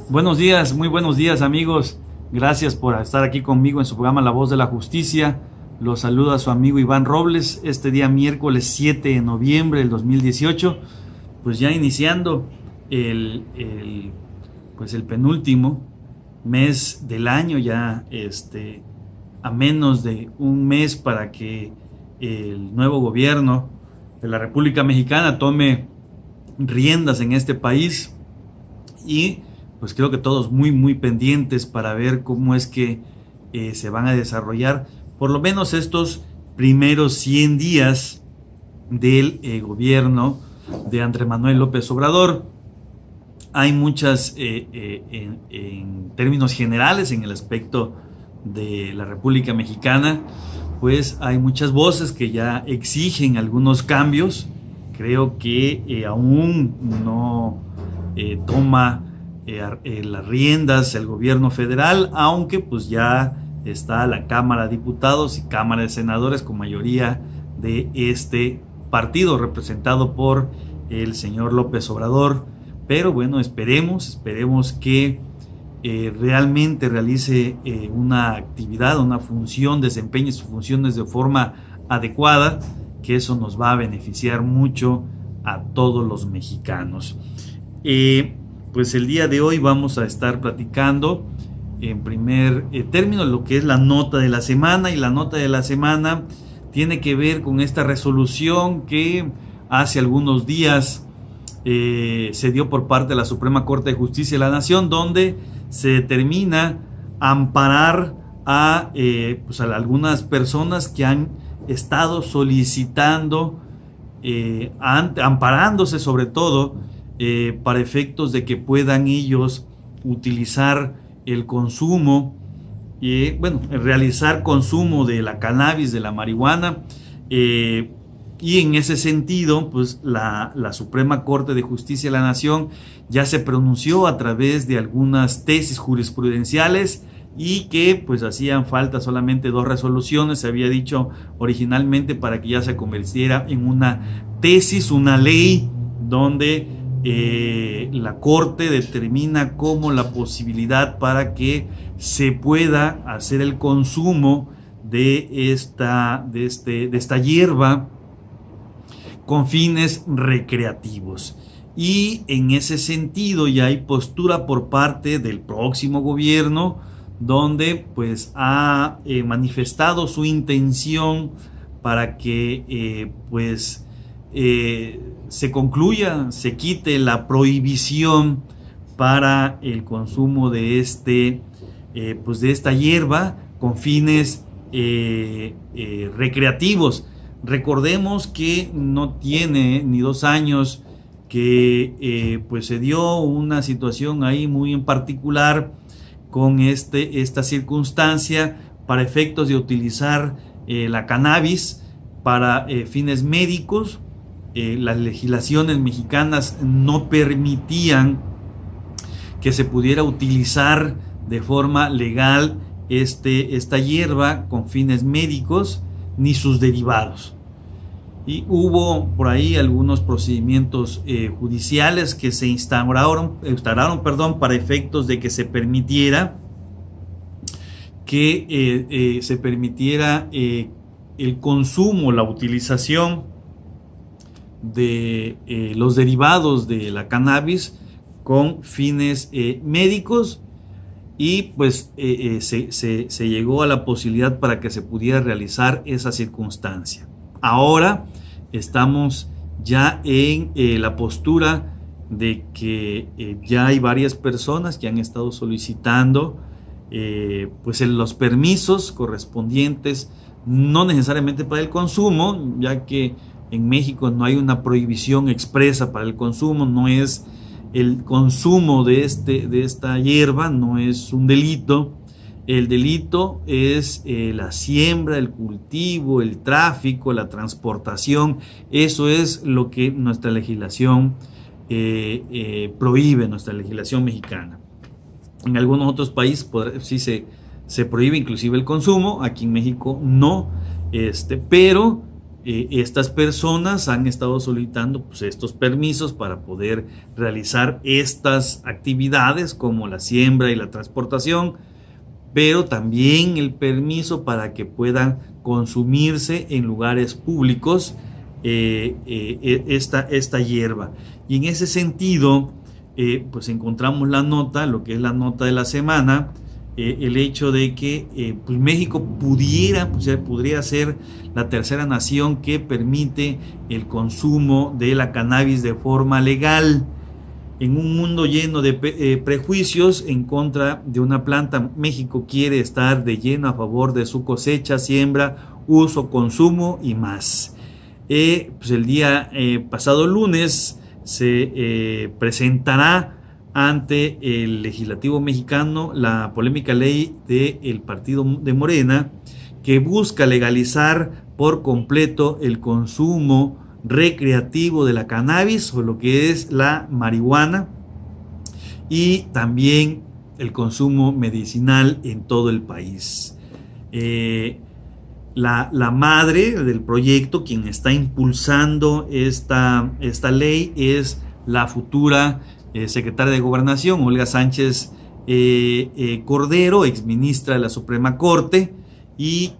Buenos días, muy buenos días amigos. Gracias por estar aquí conmigo en su programa La Voz de la Justicia. Los saluda su amigo Iván Robles este día miércoles 7 de noviembre del 2018. Pues ya iniciando el penúltimo mes del año, ya a menos de un mes para que el nuevo gobierno de la República Mexicana tome riendas en este país. Y pues creo que todos muy pendientes para ver cómo es que se van a desarrollar por lo menos estos primeros 100 días del gobierno de Andrés Manuel López Obrador. Hay muchas, en términos generales, en el aspecto de la República Mexicana, pues hay muchas voces que ya exigen algunos cambios. Creo que aún no toma las riendas el gobierno federal, aunque pues ya está la Cámara de Diputados y Cámara de Senadores con mayoría de este partido representado por el señor López Obrador. Pero bueno, esperemos que realmente realice una actividad, una función, desempeñe sus funciones de forma adecuada, que eso nos va a beneficiar mucho a todos los mexicanos. Pues el día de hoy vamos a estar platicando en primer término lo que es la nota de la semana, y la nota de la semana tiene que ver con esta resolución que hace algunos días se dio por parte de la Suprema Corte de Justicia de la Nación, donde se determina amparar a algunas personas que han estado solicitando, amparándose sobre todo para efectos de que puedan ellos utilizar el consumo, realizar consumo de la cannabis, de la marihuana, y en ese sentido, pues la Suprema Corte de Justicia de la Nación ya se pronunció a través de algunas tesis jurisprudenciales, y que pues hacían falta solamente 2 resoluciones, se había dicho originalmente, para que ya se convirtiera en una tesis, una ley, donde la Corte determina como la posibilidad para que se pueda hacer el consumo de esta hierba con fines recreativos. Y en ese sentido ya hay postura por parte del próximo gobierno, donde pues ha manifestado su intención para que se concluya, se quite la prohibición para el consumo de esta hierba con fines recreativos. Recordemos que no tiene ni 2 años que se dio una situación ahí muy en particular con esta circunstancia para efectos de utilizar la cannabis para fines médicos. Las legislaciones mexicanas no permitían que se pudiera utilizar de forma legal esta hierba con fines médicos ni sus derivados. Y hubo por ahí algunos procedimientos judiciales que se instauraron para efectos de que se permitiera el consumo, la utilización de los derivados de la cannabis con fines médicos, y pues se llegó a la posibilidad para que se pudiera realizar esa circunstancia. Ahora estamos ya en la postura de que ya hay varias personas que han estado solicitando los permisos correspondientes, no necesariamente para el consumo, ya que en México no hay una prohibición expresa para el consumo, no es el consumo de esta hierba, no es un delito. El delito es la siembra, el cultivo, el tráfico, la transportación. Eso es lo que nuestra legislación prohíbe, nuestra legislación mexicana. En algunos otros países sí se prohíbe inclusive el consumo, aquí en México no, pero estas personas han estado solicitando pues, estos permisos para poder realizar estas actividades como la siembra y la transportación, pero también el permiso para que puedan consumirse en lugares públicos esta hierba. Y en ese sentido, pues encontramos la nota, lo que es la nota de la semana, el hecho de que pues México podría ser la tercera nación que permite el consumo de la cannabis de forma legal. En un mundo lleno de prejuicios en contra de una planta, México quiere estar de lleno a favor de su cosecha, siembra, uso, consumo y más. Pues el día pasado lunes se presentará ante el legislativo mexicano la polémica ley del partido de Morena que busca legalizar por completo el consumo recreativo de la cannabis o lo que es la marihuana y también el consumo medicinal en todo el país. La madre del proyecto, quien está impulsando esta ley, es la futura secretaria de Gobernación, Olga Sánchez Cordero, exministra de la Suprema Corte, y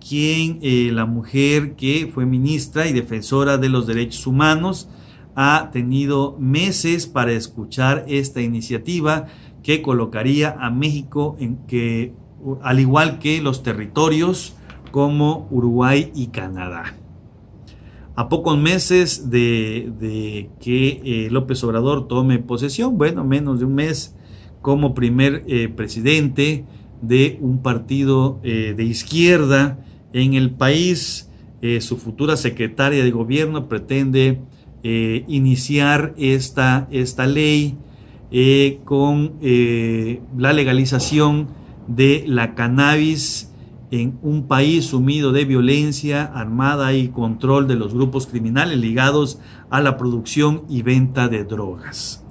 la mujer que fue ministra y defensora de los derechos humanos, ha tenido meses para escuchar esta iniciativa que colocaría a México al igual que los territorios como Uruguay y Canadá. A pocos meses de que López Obrador tome posesión, bueno, menos de un mes, como primer presidente de un partido de izquierda en el país, su futura secretaria de gobierno pretende iniciar esta ley con la legalización de la cannabis en un país sumido de violencia armada y control de los grupos criminales ligados a la producción y venta de drogas.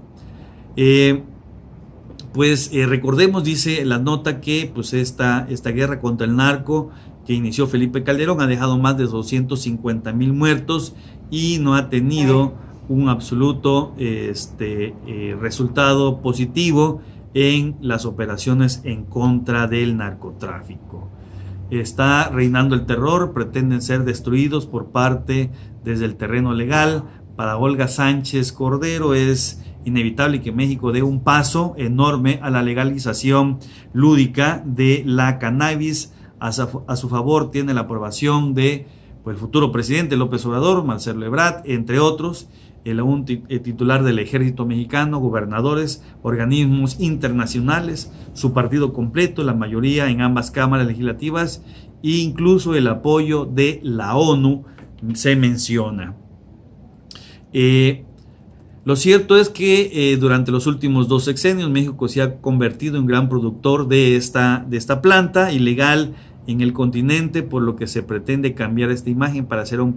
Recordemos, dice la nota, que pues esta guerra contra el narco que inició Felipe Calderón ha dejado más de 250,000 muertos y no ha tenido un absoluto resultado positivo en las operaciones en contra del narcotráfico. Está reinando el terror, pretenden ser destruidos por parte desde el terreno legal. Para Olga Sánchez Cordero es inevitable que México dé un paso enorme a la legalización lúdica de la cannabis. A su favor tiene la aprobación de el futuro presidente López Obrador, Marcelo Ebrard, entre otros, el titular del Ejército Mexicano, gobernadores, organismos internacionales, su partido completo, la mayoría en ambas cámaras legislativas e incluso el apoyo de la ONU se menciona. Lo cierto es que durante los últimos 2 sexenios México se ha convertido en gran productor de esta planta ilegal en el continente, por lo que se pretende cambiar esta imagen para ser una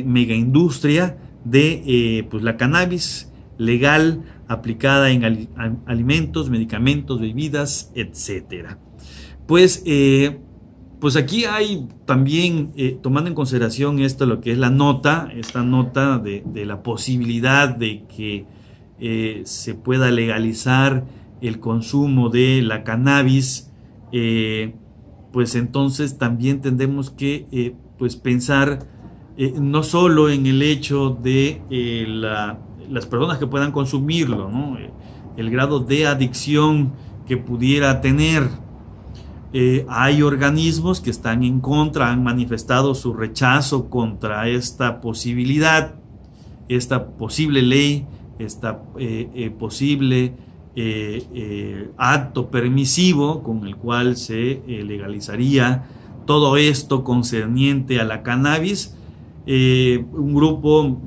mega industria de la cannabis legal aplicada en alimentos, medicamentos, bebidas, etcétera. Pues aquí hay también, tomando en consideración lo que es esta nota de la posibilidad de que se pueda legalizar el consumo de la cannabis, pues entonces también tendremos que pensar no solo en el hecho de las personas que puedan consumirlo, ¿no? El grado de adicción que pudiera tener. Hay organismos que están en contra, han manifestado su rechazo contra esta posibilidad, esta posible ley, esta posible acto permisivo con el cual se legalizaría todo esto concerniente a la cannabis. Un grupo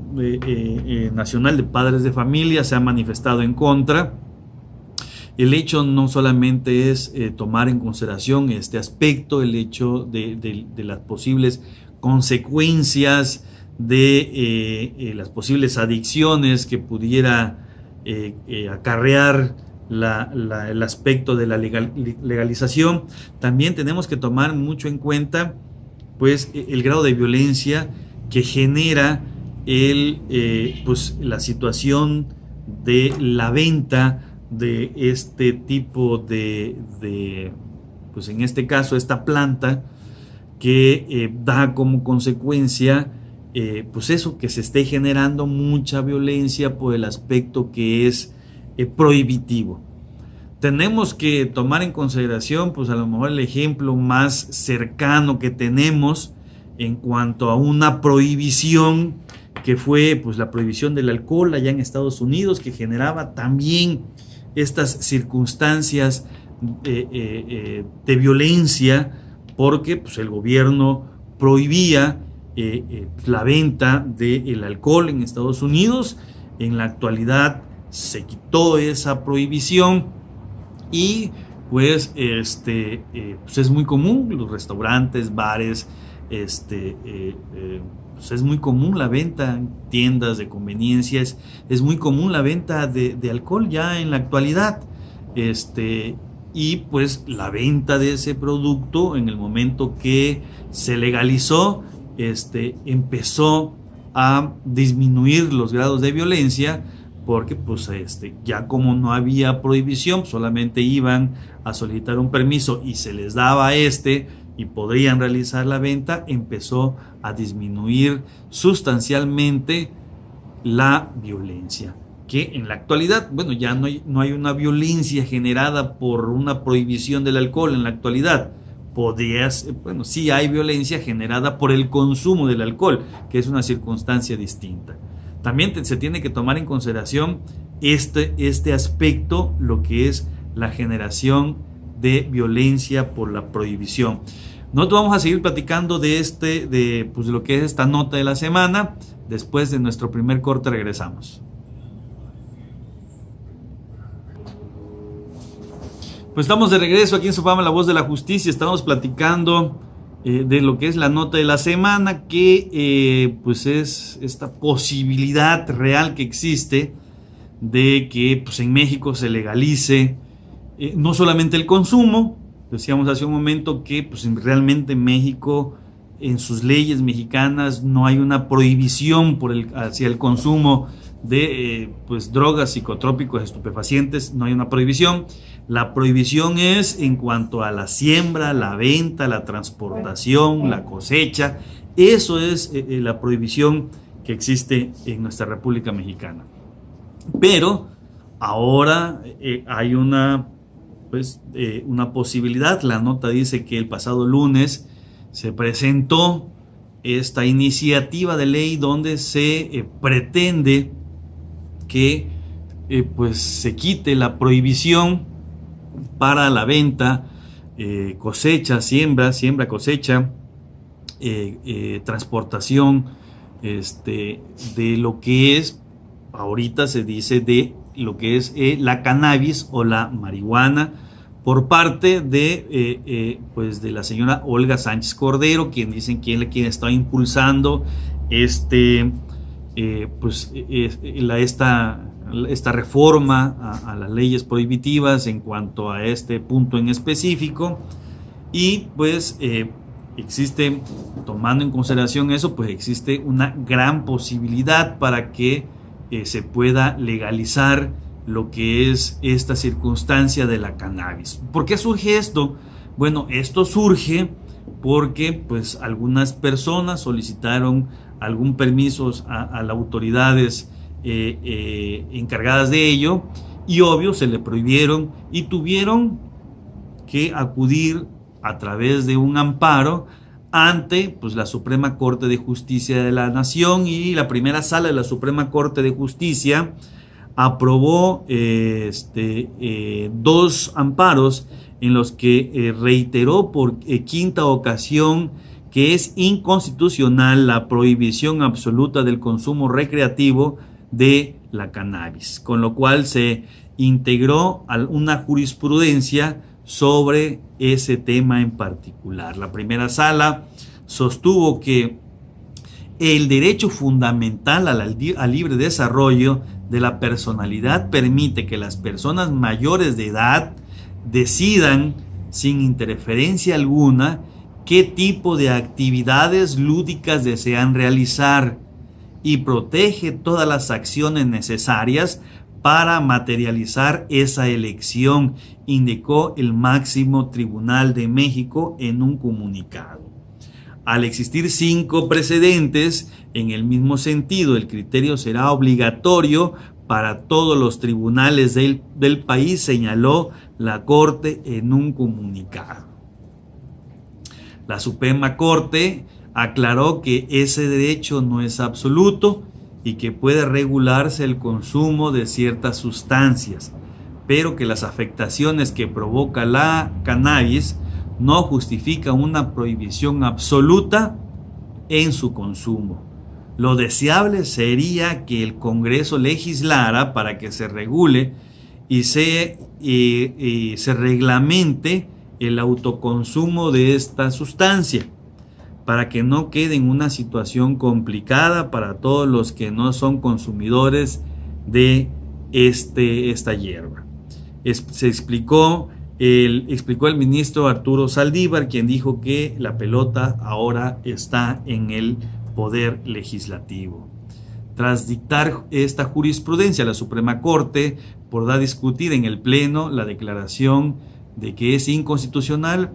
nacional de padres de familia se ha manifestado en contra. El hecho no solamente es tomar en consideración este aspecto, el hecho de las posibles consecuencias de las posibles adicciones que pudiera acarrear el aspecto de la legalización. También tenemos que tomar mucho en cuenta pues el grado de violencia que genera pues la situación de la venta de este tipo pues en este caso esta planta que da como consecuencia pues eso, que se esté generando mucha violencia por el aspecto que es prohibitivo. Tenemos que tomar en consideración pues a lo mejor el ejemplo más cercano que tenemos en cuanto a una prohibición que fue pues la prohibición del alcohol allá en Estados Unidos, que generaba también estas circunstancias de violencia, porque pues el gobierno prohibía la venta del alcohol en Estados Unidos. En la actualidad se quitó esa prohibición y pues pues es muy común los restaurantes, bares, pues es muy común la venta en tiendas de conveniencias, es muy común la venta de alcohol ya en la actualidad, y pues la venta de ese producto en el momento que se legalizó, empezó a disminuir los grados de violencia, porque pues ya como no había prohibición, solamente iban a solicitar un permiso y se les daba y podrían realizar la venta, empezó a disminuir sustancialmente la violencia, que en la actualidad, bueno, ya no hay una violencia generada por una prohibición del alcohol en la actualidad. Bueno, sí hay violencia generada por el consumo del alcohol, que es una circunstancia distinta. También se tiene que tomar en consideración este aspecto, lo que es la generación de violencia por la prohibición. Nosotros vamos a seguir platicando de lo que es esta nota de la semana. Después de nuestro primer corte regresamos. Pues estamos de regreso aquí en su programa La Voz de la Justicia. Estamos platicando de lo que es la nota de la semana, que pues es esta posibilidad real que existe de que pues en México se legalice no solamente el consumo. Decíamos hace un momento que pues realmente en México, en sus leyes mexicanas, no hay una prohibición hacia el consumo de pues drogas, psicotrópicos, estupefacientes. No hay una prohibición. La prohibición es en cuanto a la siembra, la venta, la transportación, la cosecha. Eso es la prohibición que existe en nuestra República Mexicana. Pero ahora hay una posibilidad. La nota dice que el pasado lunes se presentó esta iniciativa de ley donde se pretende que pues se quite la prohibición para la venta, cosecha, siembra, cosecha, transportación de lo que es, ahorita se dice, de lo que es la cannabis o la marihuana, por parte pues de la señora Olga Sánchez Cordero, quien está impulsando esta reforma a las leyes prohibitivas en cuanto a este punto en específico. Y pues existe, tomando en consideración eso, pues existe una gran posibilidad para que se pueda legalizar lo que es esta circunstancia de la cannabis. ¿Por qué surge esto? Bueno, esto surge porque pues algunas personas solicitaron algún permiso a las autoridades encargadas de ello, y obvio se le prohibieron y tuvieron que acudir a través de un amparo ante pues la Suprema Corte de Justicia de la Nación, y la primera sala de la Suprema Corte de Justicia aprobó dos amparos en los que reiteró por quinta ocasión que es inconstitucional la prohibición absoluta del consumo recreativo de la cannabis, con lo cual se integró una jurisprudencia sobre ese tema en particular. La primera sala sostuvo que el derecho fundamental al libre desarrollo de la personalidad permite que las personas mayores de edad decidan sin interferencia alguna qué tipo de actividades lúdicas desean realizar y protege todas las acciones necesarias para materializar esa elección, indicó el máximo tribunal de México en un comunicado. Al existir 5 precedentes en el mismo sentido, el criterio será obligatorio para todos los tribunales del país, señaló la Corte en un comunicado. La Suprema Corte aclaró que ese derecho no es absoluto y que puede regularse el consumo de ciertas sustancias, pero que las afectaciones que provoca la cannabis no justifican una prohibición absoluta en su consumo. Lo deseable sería que el Congreso legislara para que se regule y se reglamente el autoconsumo de esta sustancia, para que no quede en una situación complicada para todos los que no son consumidores de esta hierba. Explicó el ministro Arturo Saldívar, quien dijo que la pelota ahora está en el Poder Legislativo. Tras dictar esta jurisprudencia, la Suprema Corte podrá discutir en el Pleno la declaración de que es inconstitucional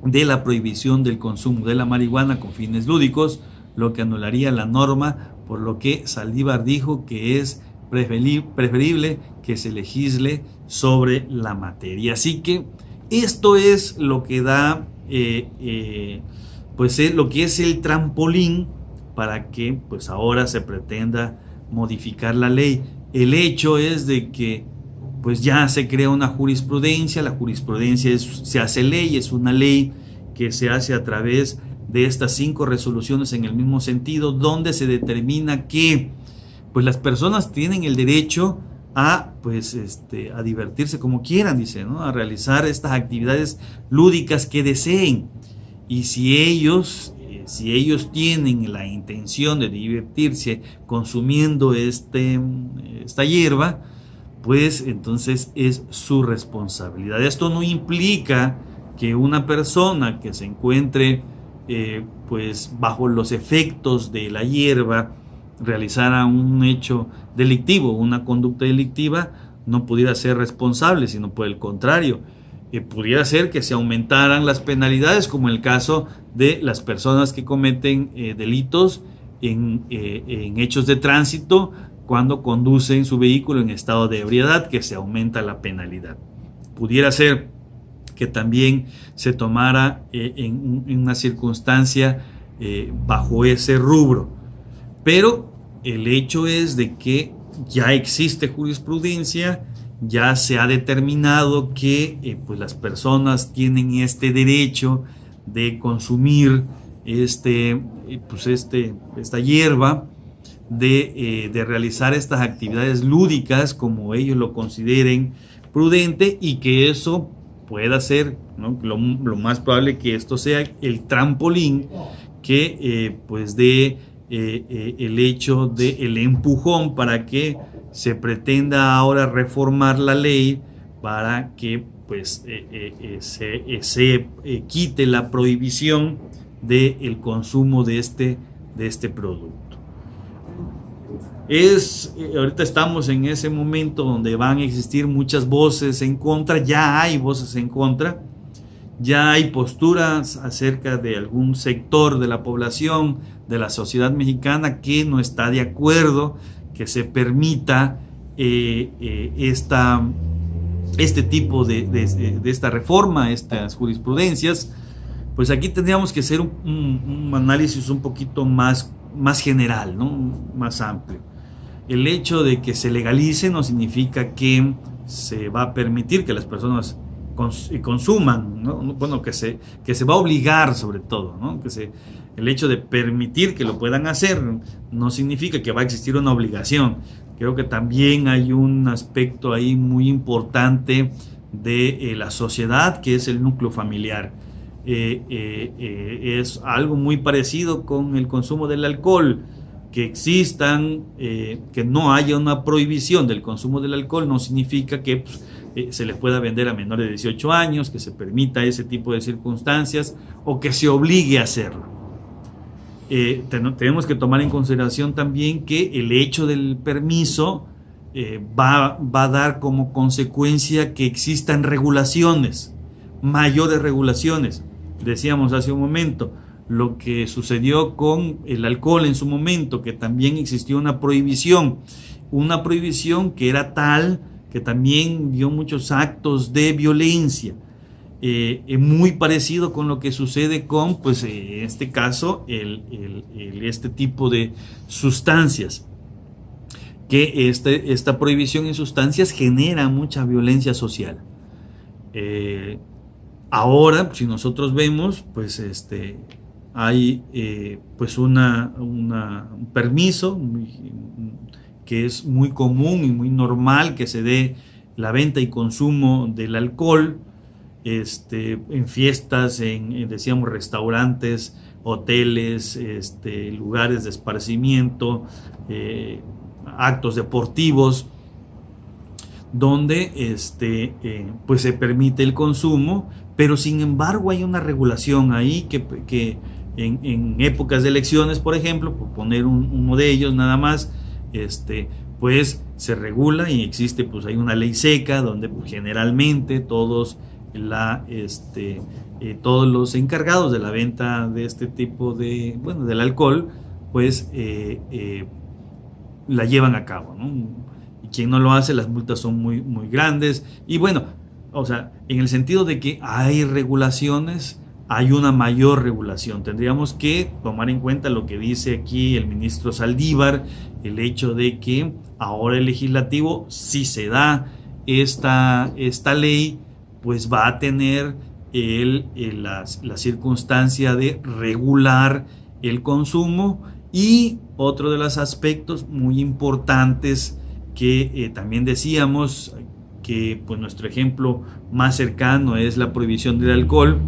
de la prohibición del consumo de la marihuana con fines lúdicos, lo que anularía la norma, por lo que Saldívar dijo que es preferible que se legisle sobre la materia. Así que esto es lo que da lo que es el trampolín para que pues ahora se pretenda modificar la ley. El hecho es de que pues ya se crea una jurisprudencia, la jurisprudencia se hace ley, es una ley que se hace a través de estas 5 resoluciones en el mismo sentido, donde se determina que pues las personas tienen el derecho a a divertirse como quieran, dice, ¿no? A realizar estas actividades lúdicas que deseen. Y si ellos tienen la intención de divertirse consumiendo esta hierba, pues entonces es su responsabilidad. Esto no implica que una persona que se encuentre bajo los efectos de la hierba realizara un hecho delictivo, una conducta delictiva, no pudiera ser responsable, sino por el contrario, pudiera ser que se aumentaran las penalidades, como el caso de las personas que cometen delitos en hechos de tránsito cuando conducen su vehículo en estado de ebriedad, que se aumenta la penalidad. Pudiera ser que también se tomara en una circunstancia bajo ese rubro, pero el hecho es de que ya existe jurisprudencia, ya se ha determinado que las personas tienen este derecho de consumir esta hierba, de realizar estas actividades lúdicas como ellos lo consideren prudente, y que eso pueda ser, ¿no? Lo más probable que esto sea el trampolín que dé el hecho del empujón para que se pretenda ahora reformar la ley para que se quite la prohibición del consumo de este producto. Ahorita estamos en ese momento donde van a existir muchas voces en contra, ya hay voces en contra, ya hay posturas acerca de algún sector de la población, de la sociedad mexicana, que no está de acuerdo que se permita este tipo de esta reforma, estas jurisprudencias. Pues aquí tendríamos que hacer un análisis un poquito más general, ¿no? Más amplio. El hecho de que se legalice no significa que se va a permitir que las personas consuman, ¿no? Bueno, que se va a obligar, sobre todo, ¿no? El hecho de permitir que lo puedan hacer no significa que va a existir una obligación. Creo que también hay un aspecto ahí muy importante de la sociedad, que es el núcleo familiar. Es algo muy parecido con el consumo del alcohol. Que existan, que no haya una prohibición del consumo del alcohol no significa que se les pueda vender a menores de 18 años, que se permita ese tipo de circunstancias o que se obligue a hacerlo. Tenemos que tomar en consideración también que el hecho del permiso va a dar como consecuencia que existan regulaciones, mayores regulaciones. Decíamos hace un momento lo que sucedió con el alcohol en su momento, que también existió una prohibición que era tal que también dio muchos actos de violencia, muy parecido con lo que sucede con, pues en este caso, este tipo de sustancias, que esta prohibición en sustancias genera mucha violencia social. Ahora, si nosotros vemos, pues hay pues un permiso que es muy común y muy normal que se dé la venta y consumo del alcohol en fiestas, decíamos, restaurantes, hoteles, lugares de esparcimiento, actos deportivos, donde pues se permite el consumo, pero sin embargo hay una regulación ahí que en épocas de elecciones, por ejemplo, por poner uno de ellos nada más, pues se regula y existe, pues hay una ley seca donde pues, generalmente todos los encargados de la venta de este tipo de, bueno, del alcohol, pues la llevan a cabo, ¿no? Y quien no lo hace, las multas son muy, muy grandes. Y bueno, o sea, en el sentido de que hay regulaciones, hay una mayor regulación. Tendríamos que tomar en cuenta lo que dice aquí el ministro Saldívar, el hecho de que ahora el legislativo, si se da esta ley, pues va a tener la circunstancia de regular el consumo. Y otro de los aspectos muy importantes que también decíamos, que pues nuestro ejemplo más cercano es la prohibición del alcohol,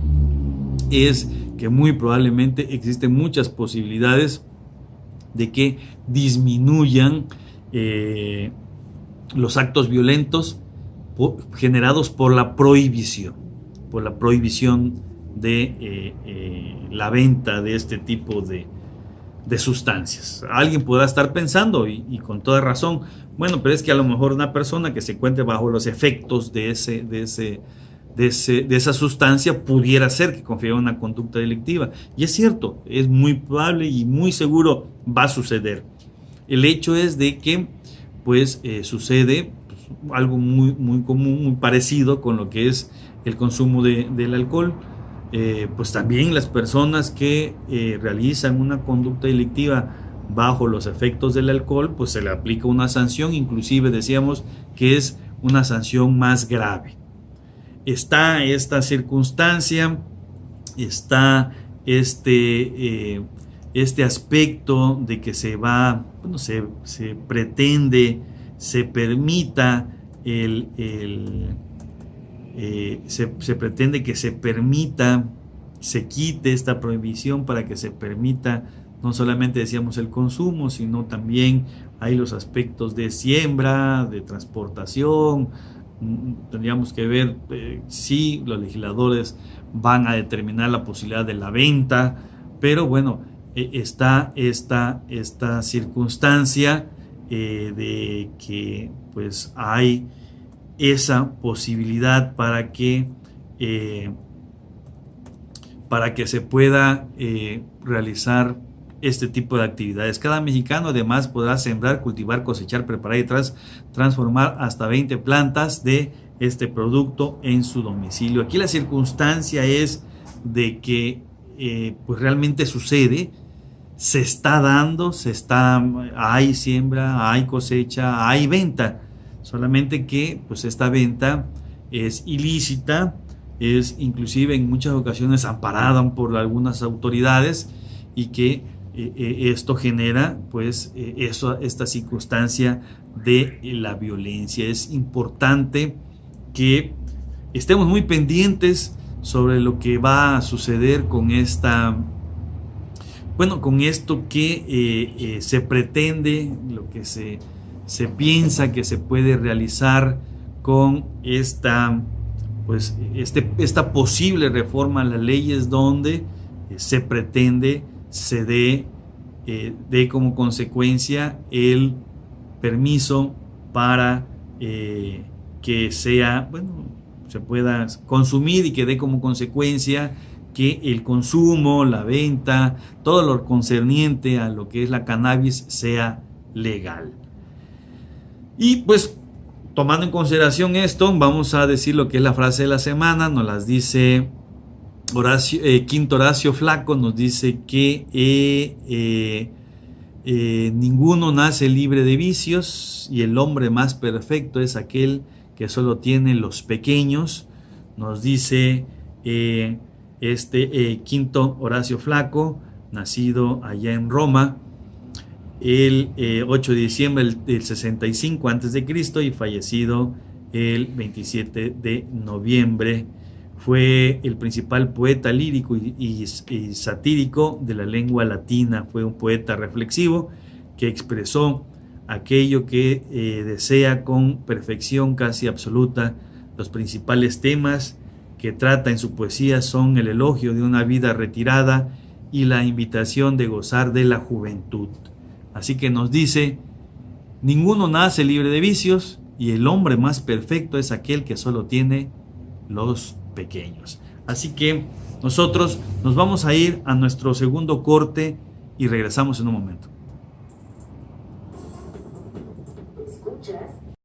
es que muy probablemente existen muchas posibilidades de que disminuyan los actos violentos generados por la prohibición de la venta de este tipo de sustancias. Alguien podrá estar pensando, y con toda razón, bueno, pero es que a lo mejor una persona que se encuentre bajo los efectos de esa sustancia pudiera ser que confiera en una conducta delictiva. Y es cierto, es muy probable y muy seguro va a suceder. El hecho es de que pues sucede pues, algo muy, muy común, muy parecido con lo que es el consumo del alcohol. Pues también las personas que realizan una conducta delictiva bajo los efectos del alcohol, pues se le aplica una sanción, inclusive decíamos que es una sanción más grave. Está esta circunstancia, está este aspecto de que se pretende, se permita se pretende que se quite esta prohibición para que se permita no solamente, decíamos, el consumo, sino también hay los aspectos de siembra, de transportación. Tendríamos que ver si los legisladores van a determinar la posibilidad de la venta, pero bueno, está esta circunstancia de que pues hay esa posibilidad para que se pueda realizar este tipo de actividades. Cada mexicano además podrá sembrar, cultivar, cosechar, preparar y transformar hasta 20 plantas de este producto en su domicilio. Aquí la circunstancia es de que pues realmente sucede, se está dando, hay siembra, hay cosecha, hay venta, solamente que pues esta venta es ilícita, es inclusive en muchas ocasiones amparada por algunas autoridades, y que esto genera pues esta circunstancia de la violencia. Es importante que estemos muy pendientes sobre lo que va a suceder con con esto que se pretende, lo que se piensa que se puede realizar con esta posible reforma a las leyes donde se pretende se dé como consecuencia el permiso para que se pueda consumir y que dé como consecuencia que el consumo, la venta, todo lo concerniente a lo que es la cannabis sea legal. Y pues tomando en consideración esto, vamos a decir lo que es la frase de la semana. Nos las dice Quinto Horacio Flaco, nos dice que ninguno nace libre de vicios y el hombre más perfecto es aquel que solo tiene los pequeños. Nos dice Quinto Horacio Flaco, nacido allá en Roma el 8 de diciembre del 65 a.C. y fallecido el 27 de noviembre. Fue el principal poeta lírico y satírico de la lengua latina. Fue un poeta reflexivo que expresó aquello que desea con perfección casi absoluta. Los principales temas que trata en su poesía son el elogio de una vida retirada y la invitación de gozar de la juventud. Así que nos dice, ninguno nace libre de vicios y el hombre más perfecto es aquel que solo tiene los pequeños. Así que nosotros nos vamos a ir a nuestro segundo corte y regresamos en un momento.